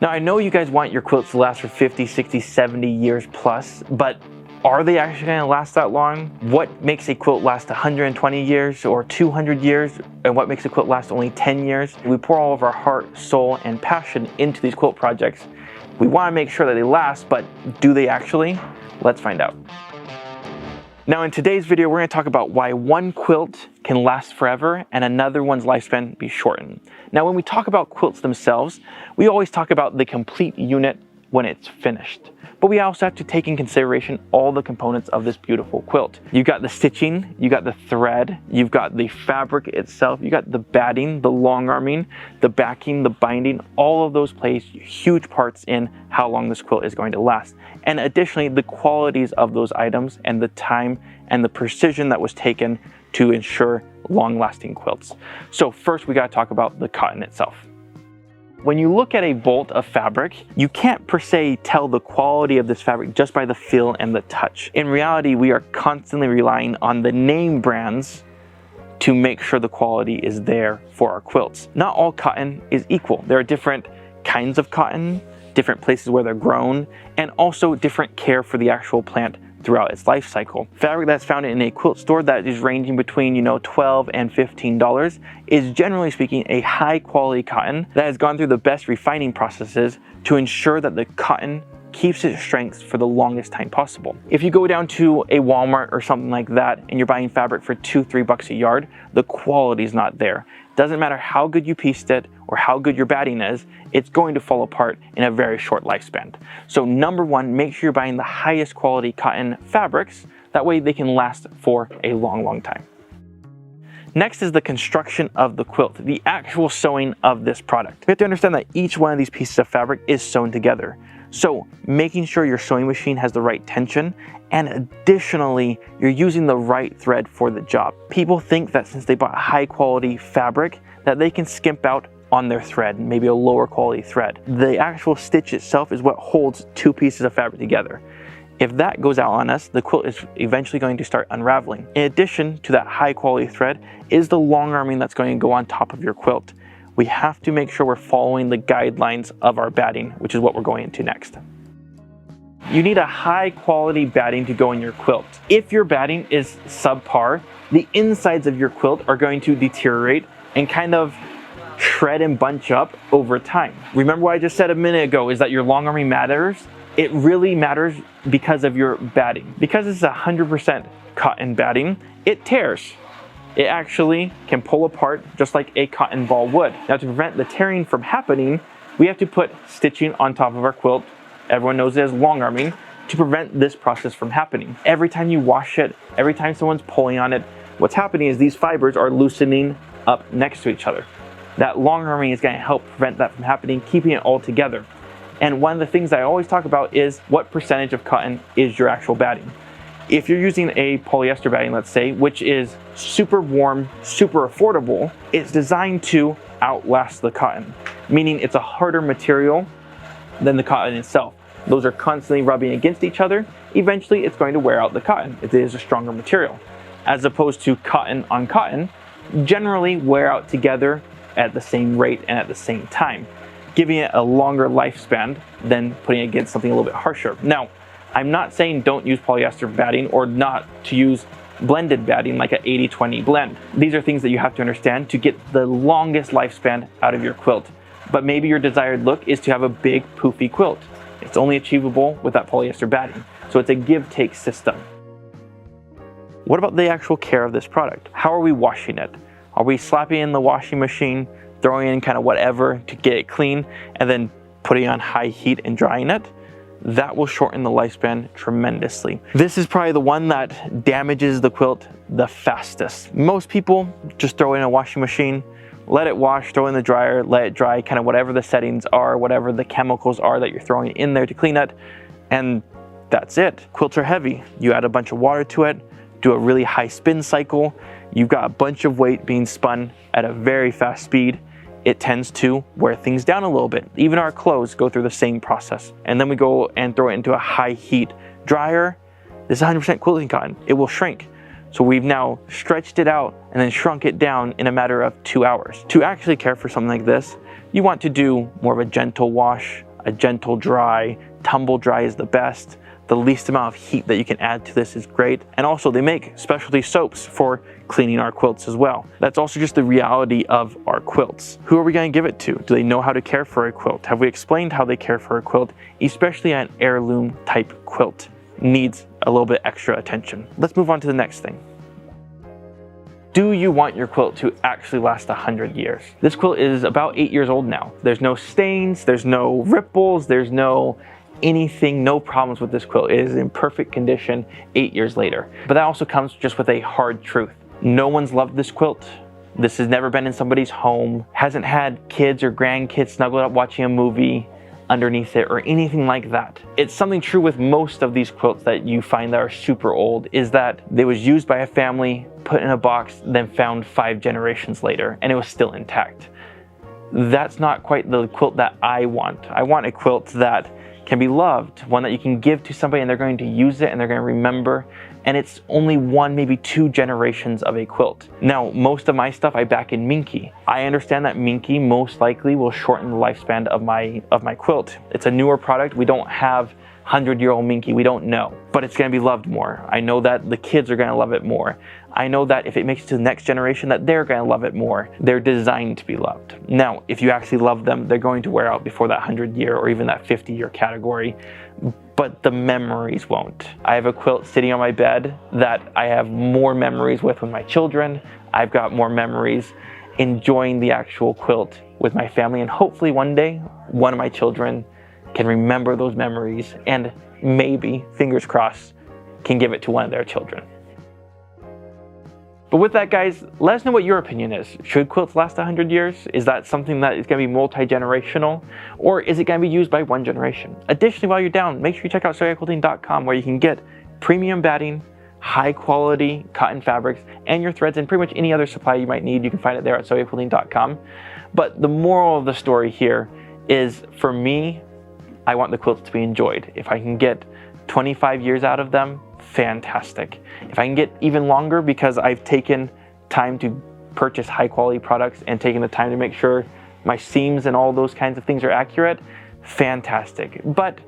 Now, I know you guys want your quilts to last for 50, 60, 70 years plus, but are they actually going to last that long? What makes a quilt last 120 years or 200 years? And what makes a quilt last only 10 years? We pour all of our heart, soul, and passion into these quilt projects. We want to make sure that they last, but do they actually? Let's find out. Now in today's video, we're going to talk about why one quilt can last forever and another one's lifespan be shortened. Now when we talk about quilts themselves, we always talk about the complete unit when it's finished. But we also have to take in consideration all the components of this beautiful quilt. You've got the stitching, you got the thread, you've got the fabric itself, you got the batting, the long arming, the backing, the binding. All of those play huge parts in how long this quilt is going to last. And additionally, the qualities of those items and the time and the precision that was taken to ensure long-lasting quilts. So first we got to talk about the cotton itself. When you look at a bolt of fabric, you can't per se tell the quality of this fabric just by the feel and the touch. In reality, we are constantly relying on the name brands to make sure the quality is there for our quilts. Not all cotton is equal. There are different kinds of cotton, different places where they're grown, and also different care for the actual plant throughout its life cycle. Fabric that's found in a quilt store that is ranging between $12 and $15 is generally speaking a high quality cotton that has gone through the best refining processes to ensure that the cotton keeps its strength for the longest time possible. If you go down to a Walmart or something like that and you're buying fabric for $2-3 a yard, the quality is not there. Doesn't matter how good you pieced it or how good your batting is, it's going to fall apart in a very short lifespan. So number one, make sure you're buying the highest quality cotton fabrics. That way they can last for a long time. Next is the construction of the quilt, the actual sewing of this product. You have to understand that each one of these pieces of fabric is sewn together. So making sure your sewing machine has the right tension, and additionally, you're using the right thread for the job. People think that since they bought high quality fabric, that they can skimp out on their thread, maybe a lower quality thread. The actual stitch itself is what holds two pieces of fabric together. If that goes out on us, the quilt is eventually going to start unraveling. In addition to that high quality thread is the long arming that's going to go on top of your quilt. We have to make sure we're following the guidelines of our batting, which is what we're going into next. You need a high quality batting to go in your quilt. If your batting is subpar, the insides of your quilt are going to deteriorate and kind of shred and bunch up over time. Remember what I just said a minute ago is that your long arming matters. It really matters because of your batting. Because it's 100% cotton batting, it tears. It actually can pull apart just like a cotton ball would. Now to prevent the tearing from happening, we have to put stitching on top of our quilt. Everyone knows it as long arming to prevent this process from happening. Every time you wash it, every time someone's pulling on it, what's happening is these fibers are loosening up next to each other. That long arming is going to help prevent that from happening, keeping it all together. And one of the things I always talk about is what percentage of cotton is your actual batting. If you're using a polyester batting, let's say, which is super warm, super affordable, it's designed to outlast the cotton, meaning it's a harder material than the cotton itself. Those are constantly rubbing against each other. Eventually, it's going to wear out the cotton if it is a stronger material. As opposed to cotton on cotton, generally wear out together at the same rate and at the same time, giving it a longer lifespan than putting it against something a little bit harsher. Now, I'm not saying don't use polyester batting or not to use blended batting like an 80-20 blend. These are things that you have to understand to get the longest lifespan out of your quilt. But maybe your desired look is to have a big poofy quilt. It's only achievable with that polyester batting. So it's a give-take system. What about the actual care of this product? How are we washing it? Are we slapping it in the washing machine, throwing in kind of whatever to get it clean, and then putting it on high heat and drying it? That will shorten the lifespan tremendously. This is probably the one that damages the quilt the fastest. Most people just throw it in a washing machine, let it wash, throw it in the dryer, let it dry, kind of whatever the settings are, whatever the chemicals are that you're throwing in there to clean it, and that's it. Quilts are heavy. You add a bunch of water to it, do a really high spin cycle, you've got a bunch of weight being spun at a very fast speed. It tends to wear things down a little bit. Even our clothes go through the same process. And then we go and throw it into a high heat dryer. This is 100% quilting cotton. It will shrink. So we've now stretched it out and then shrunk it down in a matter of 2 hours. To actually care for something like this, you want to do more of a gentle wash, a gentle dry. Tumble dry is the best. The least amount of heat that you can add to this is great. And also they make specialty soaps for cleaning our quilts as well. That's also just the reality of our quilts. Who are we going to give it to? Do they know how to care for a quilt? Have we explained how they care for a quilt? Especially an heirloom type quilt needs a little bit extra attention. Let's move on to the next thing. Do you want your quilt to actually last 100 years? This quilt is about 8 years old now. There's no stains, there's no ripples, there's no anything, no problems with this quilt. It is in perfect condition 8 years later. But that also comes just with a hard truth. No one's loved this quilt. This has never been in somebody's home, hasn't had kids or grandkids snuggled up watching a movie underneath it or anything like that. It's something true with most of these quilts that you find that are super old, is that they was used by a family, put in a box, then found 5 generations later, and it was still intact. That's not quite the quilt that I want. I want a quilt that can be loved, one that you can give to somebody and they're going to use it and they're going to remember, and it's only 1, maybe 2 generations of a quilt. Now, most of my stuff I back in Minky. I understand that Minky most likely will shorten the lifespan of my quilt. It's a newer product. We don't have 100-year-old Minky, we don't know, but it's going to be loved more. I know that the kids are going to love it more. I know that if it makes it to the next generation, that they're going to love it more. They're designed to be loved. Now, if you actually love them, they're going to wear out before that 100-year or even that 50-year category, but the memories won't. I have a quilt sitting on my bed that I have more memories with my children. I've got more memories enjoying the actual quilt with my family, and hopefully one day, one of my children can remember those memories and maybe, fingers crossed, can give it to one of their children. But with that, guys, let us know what your opinion is. Should quilts last 100 years? Is that something that is going to be multi-generational? Or is it going to be used by one generation? Additionally, while you're down, make sure you check out quilting.com, where you can get premium batting, high quality cotton fabrics, and your threads, and pretty much any other supply you might need. You can find it there at quilting.com. But the moral of the story here is, for me, I want the quilts to be enjoyed. If I can get 25 years out of them, fantastic. If I can get even longer because I've taken time to purchase high quality products and taken the time to make sure my seams and all those kinds of things are accurate, fantastic. But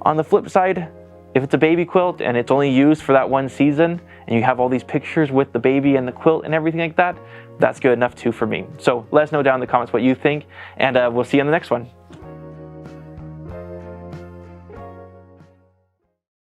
on the flip side, if it's a baby quilt and it's only used for that one season and you have all these pictures with the baby and the quilt and everything like that, that's good enough too for me. So let us know down in the comments what you think, and we'll see you on the next one.